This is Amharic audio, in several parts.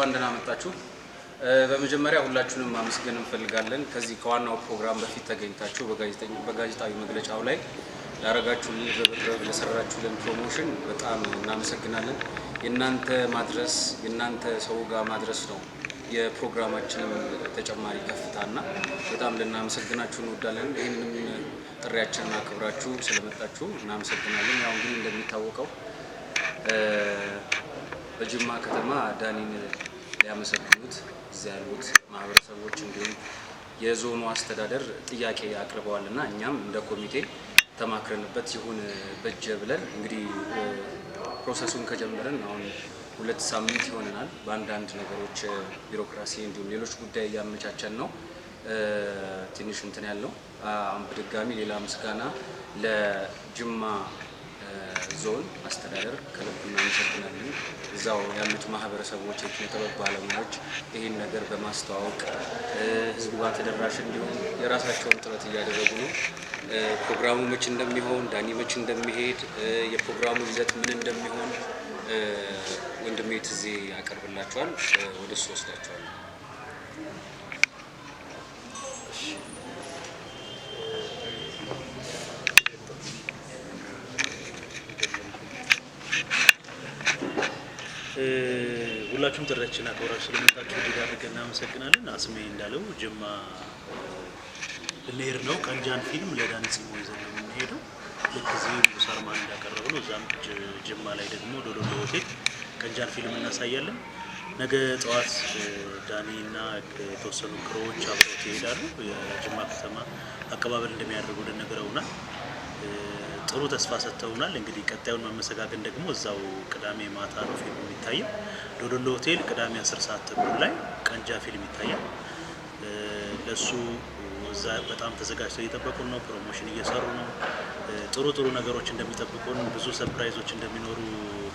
እንደና መጣችሁ በመጀመሪያ ሁላችሁንም ማመስገን እንፈልጋለን ከዚህ ከዋናው ፕሮግራም በፊት ተገኝታችሁ በጋዜጣዊ መግለጫው ላይ ያረጋችሁልን ርብርብ ለሰራችሁልን ፕሮሞሽን በጣም እናመሰግናለን የናንተ ማድረስ የናንተ ሰው ጋር ማድረስ ነው የፕሮግራማችን ተጨማሪ ከፍታና በጣም ለናመሰግናችሁ እንወዳለን ይሄንንም ጥሪያችንን አክብራችሁ ስለመጣችሁ እናመሰግናለን ያው እንግዲህ እንደሚታወቀው በጅማ ከተማ ዳኒን ያመሰግኑት ያሉት ማህበረሰቦች እንዲሁም የዞኑ አስተዳደር ጥያቄ አቅርበዋልና እኛም እንደ ኮሚቴ ተማክረንበት ይሁን በጀ ብለን እንግዲህ ፕሮሰሱን ከጀመረን አሁን 2 ሳምንት ይሆነናል በአንዳንድ ነገሮች ቢሮክራሲ እንዲሁም ሌሎች ጉዳይ ያመቻቸን ነው ትንሽ እንትን ያለው አሁን በድጋሚ ሌላ ምስጋና ለጅማ ዞን አስተዳደር ከልብና እናመሰግናለን እዛው ያሉት ማህበረሰቦች የጥበብ ባለሙያዎች ይሄን ነገር በማስተዋወቅ ህዝቡ ጋር ተደራሽ እንዲሆን የራሳቸውን ጥረት እያደረጉ ነው ፕሮግራሙ መች እንደሚሆን ዳኒ መች እንደሚሄድ የፕሮግራሙ ይዘት ምን እንደሚሆን ወንድሜ ትዚ ያቀርብላችኋል ወደ እሱ ወስዳችኋል ሁላችሁም ጥሪያችንን አክብራችሁ ስለመጣችሁ እጅግ እናመሰግናለን አስሜ እንዳለው ጅማ ልንሄድ ነው ቀንጃን ፊልም ለዳኒ ጽሞ ይዘን ነው የምንሄደው ልክ እዚህ ቡሳርማን እንዳቀረበው እዛም ጅማ ላይ ደግሞ ዶሎሎ ሆቴል ቀንጃን ፊልም እናሳያለን ነገ ጠዋት ዳኒና የተወሰኑ ክሮዎች አብረው ይሄዳሉ የጅማ ከተማ አቀባበል እንደሚያደርጉልን ነገረውና ጥሩ ተስፋ ሰጥተውናል እንግዲህ ቀጣዩን መመሰጋገን ደግሞ እዛው ቅዳሜ ማታ ነው ፊልሙ የሚታየው ዶሎሎ ሆቴል ቅዳሜ 10 ሰዓት ተኩል ላይ ቀንጃ ፊልም ይታያል ለሱ እዛ በጣም ተዘጋጅተው እየጠበቁን ነው ፕሮሞሽን እየሰሩ ነው ጥሩ ነገሮች እንደሚጠብቁን ብዙ ሰርፕራይዞች እንደሚኖሩ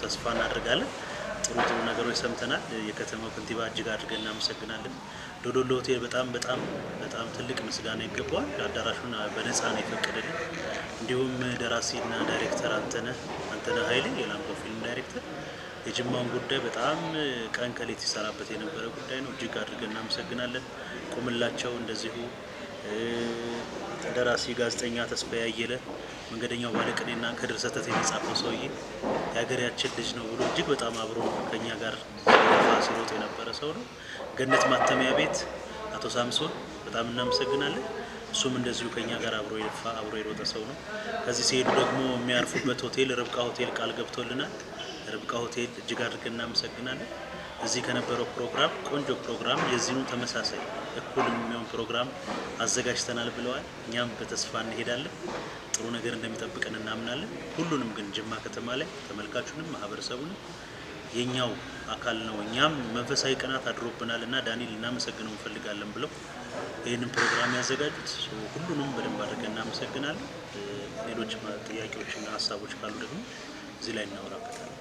ተስፋ እናደርጋለን ጥሩ ነገሮች ሰምተናል የከተማው ከንቲባ እጅግ አድርገን እናመሰግናለን ዶሎሎ ሆቴል በጣም ትልቅ ምስጋና ይገባዋል አዳራሹን በነፃ ነው የፈቀደልን እንዲሁም ደራሲና ዳይሬክተር አንተነ ኃይሌ የላምቦ ፊልም ዳይሬክተር የጅማውን ጉዳይ በጣም ቀን ከሌት ይሰራበት የነበረ ጉዳይ ነው እጅግ አድርገን እናመሰግናለን ቆምላቸው እንደዚሁ ደራሲ ጋዜጠኛ ተስፋዬ አየለ መንገደኛው ባለቅኔና ከድርሰተት የሚጻፈው ሰውዬ ያገሪያችን ልጅ ነው ብሎ እጅግ በጣም አብሮ ከኛ ጋር ሲሮጥ የነበረ ሰው ነው ገነት ማተሚያ ቤት አቶ ሳምሶን በጣም እናመሰግናለን እሱም እንደዚሁ ከኛ ጋር አብሮ የሮጠ ሰው ነው ከዚህ ሲሄዱ ደግሞ የሚያርፉበት ሆቴል ርብቃ ሆቴል ቃል ገብቶልናል ርብቃ ሆቴል እጅግ አድርገን እናመሰግናለን እዚህ ከነበረው ፕሮግራም ቆንጆ ፕሮግራም የዚህኑ ተመሳሳይ እኩል የሚሆን ፕሮግራም አዘጋጅተናል ብለዋል እኛም በተስፋ እንሄዳለን ጥሩ ነገር እንደሚጠብቀን እናምናለን ሁሉንም ግን ጅማ ከተማ ላይ ተመልካቹንም ማህበረሰቡንም የኛው አካል ነው እኛም መንፈሳዊ ቀናት አድሮብናልና ዳኒ ልናመሰግነው እንፈልጋለን ብለው ይሄንን ፕሮግራም ያዘጋጁት ሁሉንም በደንብ አድርገን እናመሰግናለን ሌሎች ጥያቄዎችና ሐሳቦች ካሉ ደግሞ እዚህ ላይ እናወራበታለን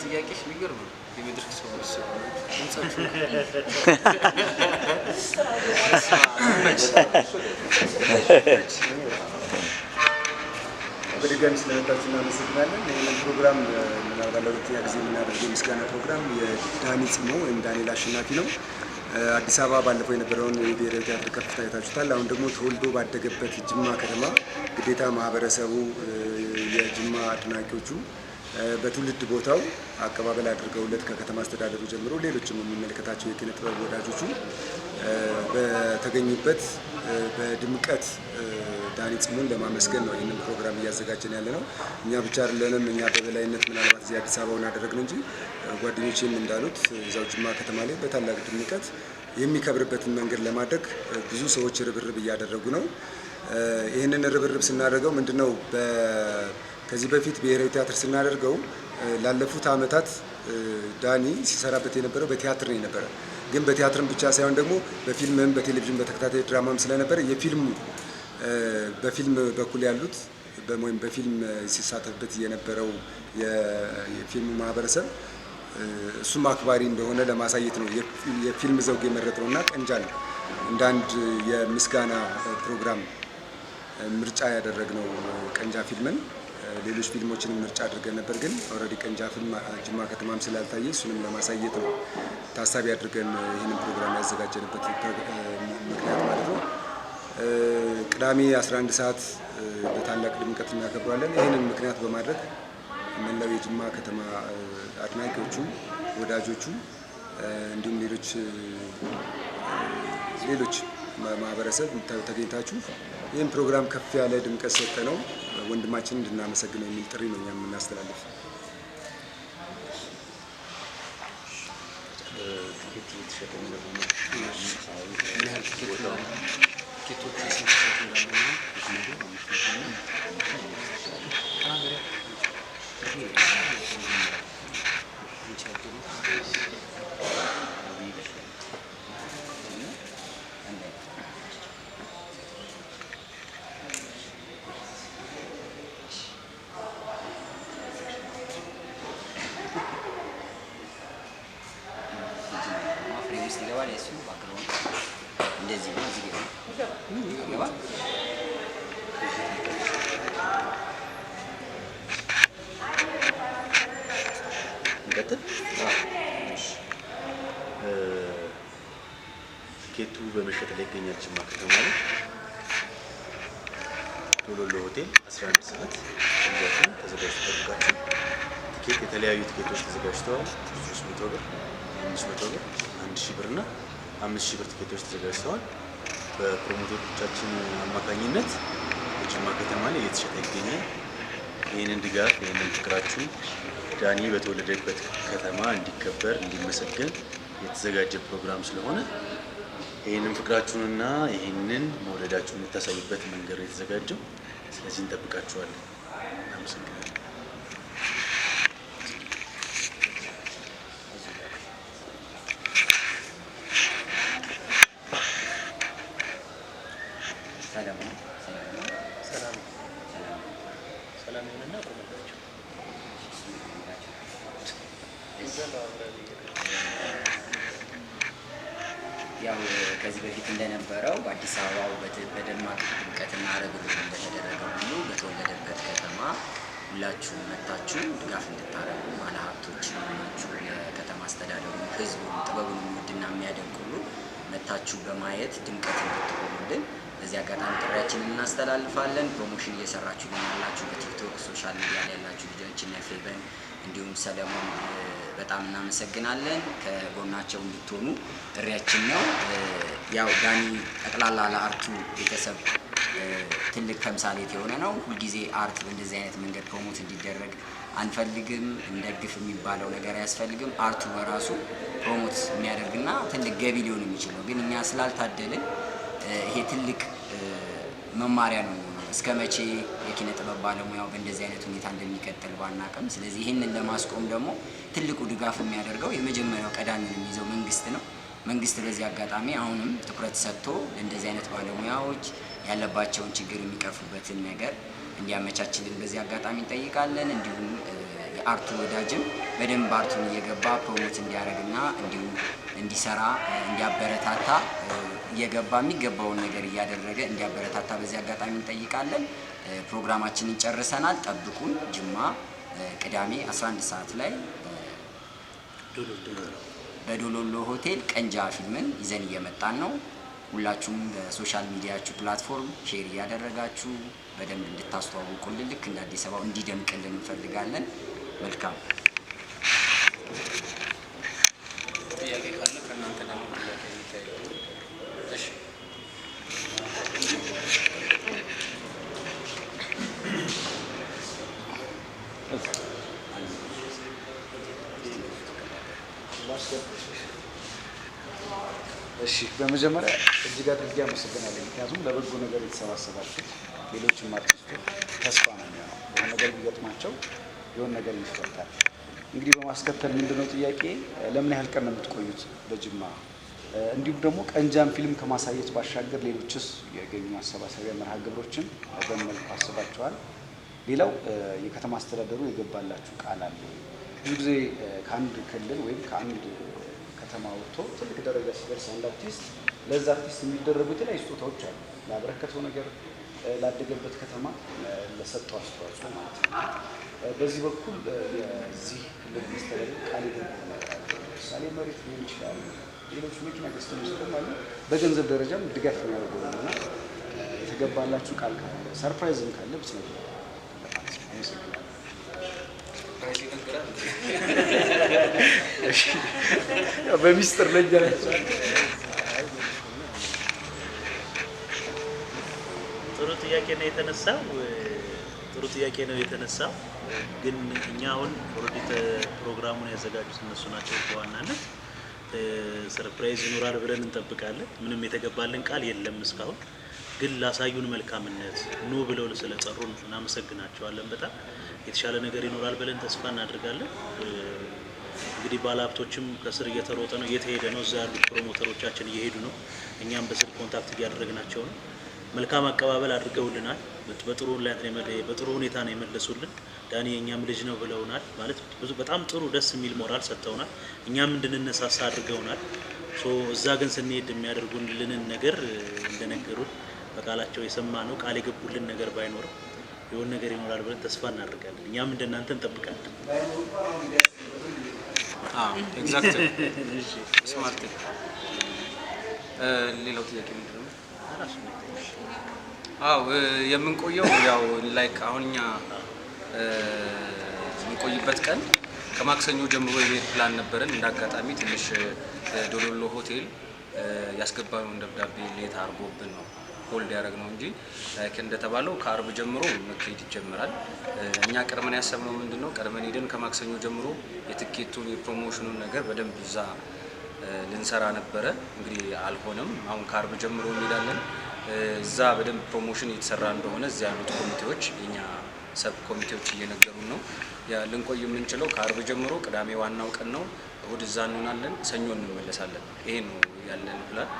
ጥያቄሽ የሚገርም ነው የመድረክ ሰው በድጋሚ ስለመጣችሁ እናመሰግናለን ይሄን ፕሮግራም ምናልባት ለሁለተኛ ጊዜ የምናደርገው ምስጋና ፕሮግራም የዳኒ ጽሞ ወይም ዳንኤል አሸናፊ ነው አዲስ አበባ ባለፈው የነበረውን የብሔራዊ ቲያትር ከፍታ አይታችሁታል አሁን ደግሞ ተወልዶ ባደገበት ጅማ ከተማ ግዴታ ማህበረሰቡ የጅማ አድናቂዎቹ በትውልድ ቦታው አቀባበል አድርገውለት ከከተማ አስተዳደሩ ጀምሮ ሌሎችም የሚመለከታቸው የኪነ ጥበብ ወዳጆቹ በተገኙበት በድምቀት ዳኒ ጽሞን ለማመስገን ነው ይህንን ፕሮግራም እያዘጋጀን ያለ ነው። እኛ ብቻ አይደለንም። እኛ በበላይነት ምናልባት እዚህ አዲስ አበባውን አደረግን እንጂ ጓደኞቼም እንዳሉት እዛው ጅማ ከተማ ላይ በታላቅ ድምቀት የሚከብርበትን መንገድ ለማድረግ ብዙ ሰዎች ርብርብ እያደረጉ ነው። ይህንን ርብርብ ስናደርገው ምንድነው ከዚህ በፊት ብሔራዊ ቲያትር ስናደርገው ላለፉት ዓመታት ዳኒ ሲሰራበት የነበረው በቲያትር ነው የነበረ። ግን በቲያትርም ብቻ ሳይሆን ደግሞ በፊልምም በቴሌቪዥን በተከታታይ ድራማም ስለነበረ በፊልም በኩል ያሉት ወይም በፊልም ሲሳተፍበት የነበረው የፊልሙ ማህበረሰብ እሱም አክባሪ እንደሆነ ለማሳየት ነው የፊልም ዘውግ የመረጠውና ቀንጃን እንደ አንድ የምስጋና ፕሮግራም ምርጫ ያደረግነው ቀንጃ ፊልምን ሌሎች ፊልሞችንም ምርጫ አድርገን ነበር። ግን ኦልሬዲ ቀንጃ ፊልም ጅማ ከተማም ስላልታየ እሱንም ለማሳየት ነው ታሳቢ አድርገን ይህንን ፕሮግራም ያዘጋጀንበት ምክንያት ማለት ነው። ቅዳሜ 11 ሰዓት በታላቅ ድምቀት እናከብራለን። ይህንን ምክንያት በማድረግ መላው የጅማ ከተማ አድናቂዎቹ፣ ወዳጆቹ እንዲሁም ሌሎች ማህበረሰብ ተገኝታችሁ ይህን ፕሮግራም ከፍ ያለ ድምቀት ሰጠ ነው ወንድማችንን እንድናመሰግነው የሚል ጥሪ ነው እኛም የምናስተላልፍ። ቲኬቱ በመሸጥ ላይ ይገኛል። ጅማ ከተማ ላይ ዶሎሎ ሆቴል 11 ሰዓት እንዲያውም ተዘጋጅቶ ተጠብቃችሁ። ቲኬት የተለያዩ ቲኬቶች ተዘጋጅተዋል። 300 ብር፣ 500 ብር፣ 1000 ብር እና 5000 ብር ቲኬቶች ተዘጋጅተዋል። በፕሮሞተሮቻችን አማካኝነት በጅማ ከተማ ላይ እየተሸጠ ይገኛል። ይህንን ድጋፍ ይህንን ፍቅራችሁን ዳኒ በተወለደበት ከተማ እንዲከበር እንዲመሰገን የተዘጋጀ ፕሮግራም ስለሆነ ይህንን ፍቅራችሁንና ይህንን መውደዳችሁን የምታሳዩበት መንገድ ነው የተዘጋጀው። ስለዚህ እንጠብቃችኋለን። አመሰግናለሁ። ሰላም ይሁንና ቆመላችሁ ያው ከዚህ በፊት እንደነበረው በአዲስ አበባው በደማቅ ድምቀትና ርብርብ እንደተደረገው ሁሉ በተወለደበት ከተማ ሁላችሁም መታችሁ ድጋፍ እንድታደርጉ ባለሀብቶች ናችሁ፣ የከተማ አስተዳደሩ፣ ህዝቡን፣ ጥበቡን የሚወድና የሚያደንቅ ሁሉ መታችሁ በማየት ድምቀት እንድትሆኑልን በዚህ አጋጣሚ ጥሪያችንን እናስተላልፋለን። ፕሮሞሽን እየሰራችሁ ያላችሁ በቲክቶክ ሶሻል ሚዲያ ላይ ያላችሁ ልጆች እነ ፌበን እንዲሁም ሰለሞን በጣም እናመሰግናለን። ከጎናቸው እንድትሆኑ ጥሪያችን ነው። ያው ዳኒ ጠቅላላ ለአርቱ ቤተሰብ ትልቅ ተምሳሌት የሆነ ነው። ሁልጊዜ አርት በእንደዚህ አይነት መንገድ ፕሮሞት እንዲደረግ አንፈልግም። እንደግፍ የሚባለው ነገር አያስፈልግም። አርቱ በራሱ ፕሮሞት የሚያደርግና ትልቅ ገቢ ሊሆን የሚችል ነው። ግን እኛ ስላልታደልን ይሄ ትልቅ መማሪያ ነው። እስከ መቼ የኪነ ጥበብ ባለሙያው በእንደዚህ አይነት ሁኔታ እንደሚቀጥል ባናቅም፣ ስለዚህ ይህንን ለማስቆም ደግሞ ትልቁ ድጋፍ የሚያደርገው የመጀመሪያው ቀዳሚውን የሚይዘው መንግስት ነው። መንግስት በዚህ አጋጣሚ አሁንም ትኩረት ሰጥቶ ለእንደዚህ አይነት ባለሙያዎች ያለባቸውን ችግር የሚቀርፉበትን ነገር እንዲያመቻችልን በዚህ አጋጣሚ እንጠይቃለን። እንዲሁም የአርቱ ወዳጅም በደንብ አርቱን እየገባ ፕሮሞት እንዲያደርግና እንዲሁም እንዲሰራ እንዲያበረታታ እየገባ የሚገባውን ነገር እያደረገ እንዲያበረታታ በዚህ አጋጣሚ እንጠይቃለን። ፕሮግራማችንን ጨርሰናል። ጠብቁን። ጅማ ቅዳሜ 11 ሰዓት ላይ በዶሎሎ ሆቴል ቀንጃ ፊልምን ይዘን እየመጣን ነው። ሁላችሁም በሶሻል ሚዲያችሁ ፕላትፎርም ሼር እያደረጋችሁ በደንብ እንድታስተዋውቁልን ልክ እንደ አዲስ አበባው እንዲደምቅልን እንፈልጋለን። መልካም ጥያቄ ካለ ከእናንተ ደግሞ ጥያቄ የሚታየው እሺ እሺ በመጀመሪያ እጅግ አድርጌ አመሰግናለሁ። ምክንያቱም ለበጎ ነገር የተሰባሰባችሁት ሌሎችም አርቲስቶች ተስፋ ነው የሚሆነው የሆነ ነገር ቢገጥማቸው የሆነ ነገር ይፈጠራል። እንግዲህ በማስከተል ምንድነው ጥያቄ ለምን ያህል ቀን ነው የምትቆዩት በጅማ? እንዲሁም ደግሞ ቀንጃን ፊልም ከማሳየት ባሻገር ሌሎችስ የገቢ ማሰባሰቢያ መርሃ ግብሮችን በምን መልኩ አስባችኋል? ሌላው የከተማ አስተዳደሩ የገባላችሁ ቃል አለ? ብዙ ጊዜ ከአንድ ክልል ወይም ከአንድ ከተማ ወጥቶ ትልቅ ደረጃ ሲደርስ አንድ አርቲስት ለዛ አርቲስት የሚደረጉ የተለያዩ ስጦታዎች አሉ። ላበረከተው ነገር፣ ላደገበት ከተማ ለሰጠው አስተዋጽኦ ማለት ነው። በዚህ በኩል የዚህ ክልል መስተዳድር ቃል የገባው ነገር አለ። ለምሳሌ መሬት ሊሆን ይችላል፣ ሌሎች መኪና ገዝተው መስጠት አለ። በገንዘብ ደረጃም ድጋፍ የሚያደርጉ ነውና የተገባላችሁ ቃል ካለ ሰርፕራይዝም ካለ ብትነግሩ ለማለት ነው። አመሰግናለሁ። በሚስጥር ለኛ ጥሩ ጥያቄ ነው የተነሳው። ጥሩ ጥያቄ ነው የተነሳው። ግን እኛ አሁን ኦልሬዲ ፕሮግራሙን ያዘጋጁት እነሱ ናቸው። በዋናነት ሰርፕራይዝ ይኖራል ብለን እንጠብቃለን። ምንም የተገባልን ቃል የለም እስካሁን። ግን ላሳዩን መልካምነት ኑ ብለው ስለጠሩን እናመሰግናቸዋለን። በጣም የተሻለ ነገር ይኖራል ብለን ተስፋ እናደርጋለን። እንግዲህ ባለሀብቶችም ከስር እየተሮጠ ነው፣ እየተሄደ ነው። እዛ ያሉት ፕሮሞተሮቻችን እየሄዱ ነው። እኛም በስልክ ኮንታክት እያደረግናቸው ነው። መልካም አቀባበል አድርገውልናል። በጥሩ ሁኔታ ነው የመለሱልን። ዳኒ የኛም ልጅ ነው ብለውናል። ማለት በጣም ጥሩ ደስ የሚል ሞራል ሰጥተውናል። እኛም እንድንነሳሳ አድርገውናል። እዛ ግን ስንሄድ የሚያደርጉልንን ነገር እንደነገሩን በቃላቸው የሰማ ነው። ቃል የገቡልን ነገር ባይኖርም የሆነ ነገር ይኖራል ብለን ተስፋ እናደርጋለን። እኛም እንደናንተ እንጠብቃለን። ኤግዛክት ስማርት። ሌላው ጥያቄ ምንድን ነው? የምንቆየው ያው ላይክ አሁን እኛ የምንቆይበት ቀን ከማክሰኞ ጀምሮ የመሄድ ፕላን ነበረን። እንዳጋጣሚ ትንሽ ዶሎሎ ሆቴል ያስገባነውን ደብዳቤ ሌት አድርጎብን ነው ሆልድ ያደረግነው እንጂ ላይክ እንደተባለው ከአርብ ጀምሮ መካሄድ ይጀምራል። እኛ ቀድመን ያሰብነው ምንድነው ቀድመን ሄደን ከማክሰኞ ጀምሮ የትኬቱን የፕሮሞሽኑን ነገር በደንብ እዛ ልንሰራ ነበረ። እንግዲህ አልሆነም። አሁን ከአርብ ጀምሮ እንሄዳለን። እዛ በደንብ ፕሮሞሽን እየተሰራ እንደሆነ እዚያ ያሉት ኮሚቴዎች የኛ ሰብ ኮሚቴዎች እየነገሩን ነው። ልንቆይ የምንችለው ከአርብ ጀምሮ ቅዳሜ ዋናው ቀን ነው። እሁድ እዛ እንሆናለን፣ ሰኞ እንመለሳለን። ይሄ ነው ያለን ፕላን።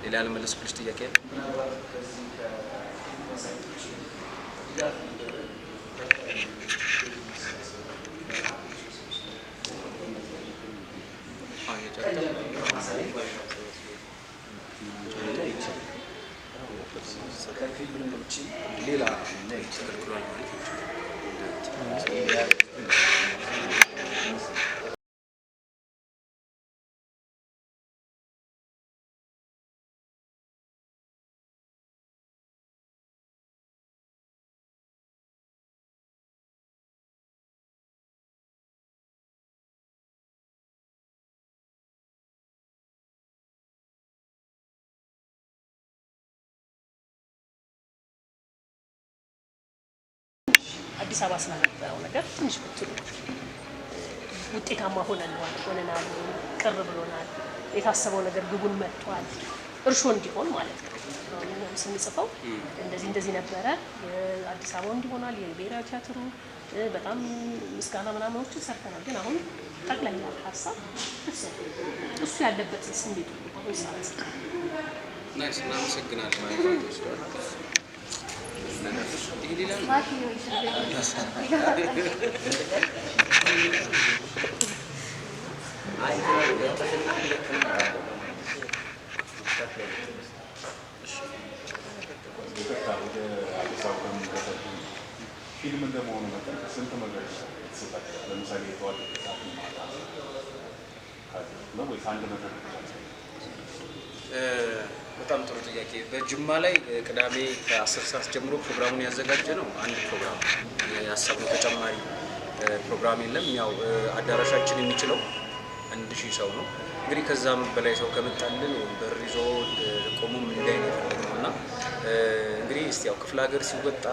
ሌላ ያልመለስኩልሽ ጥያቄ ከፊልም ውጭ ሌላ ተከልክሏል ማለት አዲስ አበባ ስለነበረው ነገር ትንሽ ብትሉ ውጤታማ ሆነናል፣ ቅር ብሎናል። የታሰበው ነገር ግቡን መጥቷል። እርሾ እንዲሆን ማለት ነው። እኛም ስንጽፈው እንደዚህ ነበረ፣ አዲስ አበባው እንዲሆናል፣ የብሔራዊ ቲያትሩ በጣም ምስጋና ምናምኖችን ሰርተናል። ግን አሁን ጠቅላላ ሀሳብ እሱ ያለበት ስሜቱ አሁን ሰዓት ናይስ። እናመሰግናለን። ፊልም እንደመሆኑ መጠን ስንት መንገድ የተሰጣቸው? ለምሳሌ የተዋል ነው ወይስ አንድ ነገር? በጣም ጥሩ ጥያቄ። በጅማ ላይ ቅዳሜ ከ10 ሰዓት ጀምሮ ፕሮግራሙን ያዘጋጀ ነው። አንድ ፕሮግራም ያሰብነው ተጨማሪ ፕሮግራም የለም። ያው አዳራሻችን የሚችለው 1000 ሰው ነው። እንግዲህ ከዛም በላይ ሰው ከመጣልን በር ይዞ ቆሞም እንዳይነፈልግ ነው እና እንግዲህ እስቲ ያው ክፍለ ሀገር ሲወጣ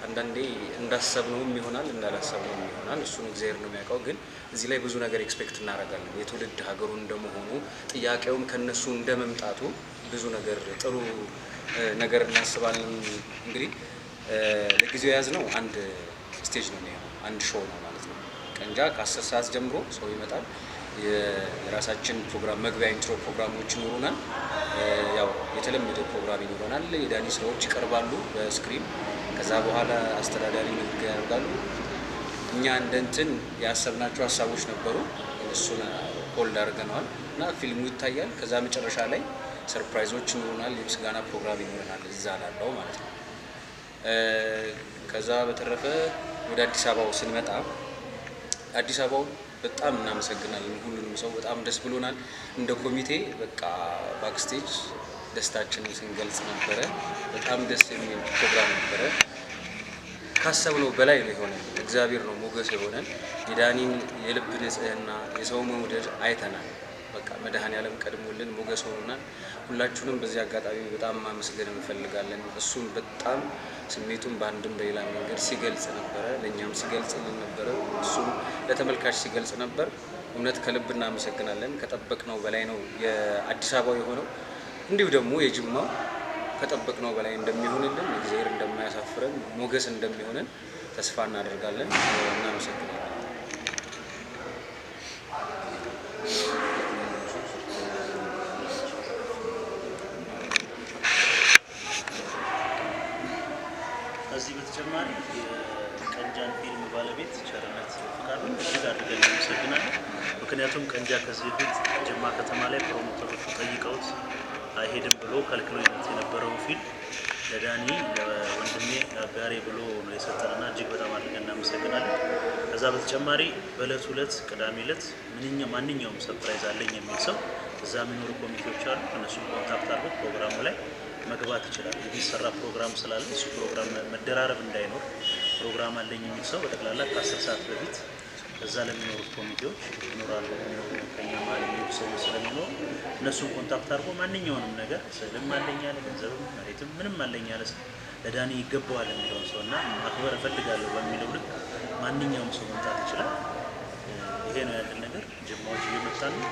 አንዳንዴ እንዳሰብነውም ይሆናል እንዳላሰብነውም ይሆናል። እሱን እግዚአብሔር ነው የሚያውቀው። ግን እዚህ ላይ ብዙ ነገር ኤክስፔክት እናደርጋለን። የትውልድ ሀገሩ እንደመሆኑ ጥያቄውም ከነሱ እንደመምጣቱ ብዙ ነገር ጥሩ ነገር እናስባለን። እንግዲህ ለጊዜው የያዝነው አንድ ስቴጅ ነው የሚሆነው፣ አንድ ሾው ነው ማለት ነው። ቀንጃ ከ10 ሰዓት ጀምሮ ሰው ይመጣል። የራሳችን ፕሮግራም መግቢያ ኢንትሮ ፕሮግራሞች ይኖሩናል። ያው የተለመደ ፕሮግራም ይኖረናል። የዳኒ ስራዎች ይቀርባሉ በስክሪን። ከዛ በኋላ አስተዳዳሪ ንግግር ያደርጋሉ። እኛ እንደ እንትን ያሰብናቸው ሀሳቦች ነበሩ፣ እሱን ሆልድ አድርገነዋል እና ፊልሙ ይታያል። ከዛ መጨረሻ ላይ ሰርፕራይዞች ይኖሩናል። የምስጋና ፕሮግራም ይኖረናል እዛ ላለው ማለት ነው። ከዛ በተረፈ ወደ አዲስ አበባው ስንመጣ አዲስ አበባው በጣም እናመሰግናለን። ሁሉንም ሰው በጣም ደስ ብሎናል። እንደ ኮሚቴ በቃ ባክስቴጅ ደስታችንን ስንገልጽ ነበረ። በጣም ደስ የሚል ፕሮግራም ነበረ። ካሰብነው በላይ ነው የሆነ። እግዚአብሔር ነው ሞገስ የሆነን። የዳኒን የልብ ንጽህና፣ የሰው መውደድ አይተናል። በቃ መድኃኔዓለም ቀድሞልን ሞገስ ሆኖናል። ሁላችሁንም በዚህ አጋጣሚ በጣም ማመስገን እንፈልጋለን። እሱም በጣም ስሜቱን በአንድም በሌላ መንገድ ሲገልጽ ነበረ፣ ለእኛም ሲገልጽልን ነበረ፣ እሱም ለተመልካች ሲገልጽ ነበር። እውነት ከልብ እናመሰግናለን። ከጠበቅነው በላይ ነው የአዲስ አበባው የሆነው። እንዲሁ ደግሞ የጅማው ከጠበቅነው በላይ እንደሚሆንልን፣ እግዚአብሔር እንደማያሳፍረን፣ ሞገስ እንደሚሆንን ተስፋ እናደርጋለን። እናመሰግናለን። ከዚህ በተጨማሪ የቀንጃን ፊልም ባለቤት ቸርነት ፍቃዱን እጅግ አድርገን እናመሰግናለን። ምክንያቱም ቀንጃ ከዚህ በፊት ጅማ ከተማ ላይ ፕሮሞተሮቹ ጠይቀውት አይሄድም ብሎ ከልክሎት የነበረውን ፊልም ለዳኒ ለወንድሜ አጋሬ ብሎ ነው የሰጠንና እጅግ በጣም አድርገን እናመሰግናለን። ከዛ በተጨማሪ በዕለቱ ዕለት ቅዳሜ ዕለት ማንኛውም ሰርፕራይዝ አለኝ የሚል ሰው እዛ የሚኖሩ ኮሚቴዎች አሉ። እነሱን ኮንታክት አድርጎ ፕሮግራሙ ላይ መግባት ይችላል። የሚሰራ ፕሮግራም ስላለ እሱ ፕሮግራም መደራረብ እንዳይኖር ፕሮግራም አለኝ የሚል ሰው በጠቅላላ ከ10 ሰዓት በፊት እዛ ለሚኖሩት ኮሚቴዎች ይኖራሉ። ከኛ ማለት የሚሉ ሰዎች ስለሚኖሩ እነሱን ኮንታክት አድርጎ ማንኛውንም ነገር ስልም አለኝ ያለ ገንዘብም መሬትም ምንም አለኝ ያለ ሰው ለዳኒ ይገባዋል የሚለውን ሰው እና ማክበር እፈልጋለሁ በሚለው ልክ ማንኛውም ሰው መምጣት ይችላል። ይሄ ነው ያለን ነገር። ጅማዎች እየመጣን ነው።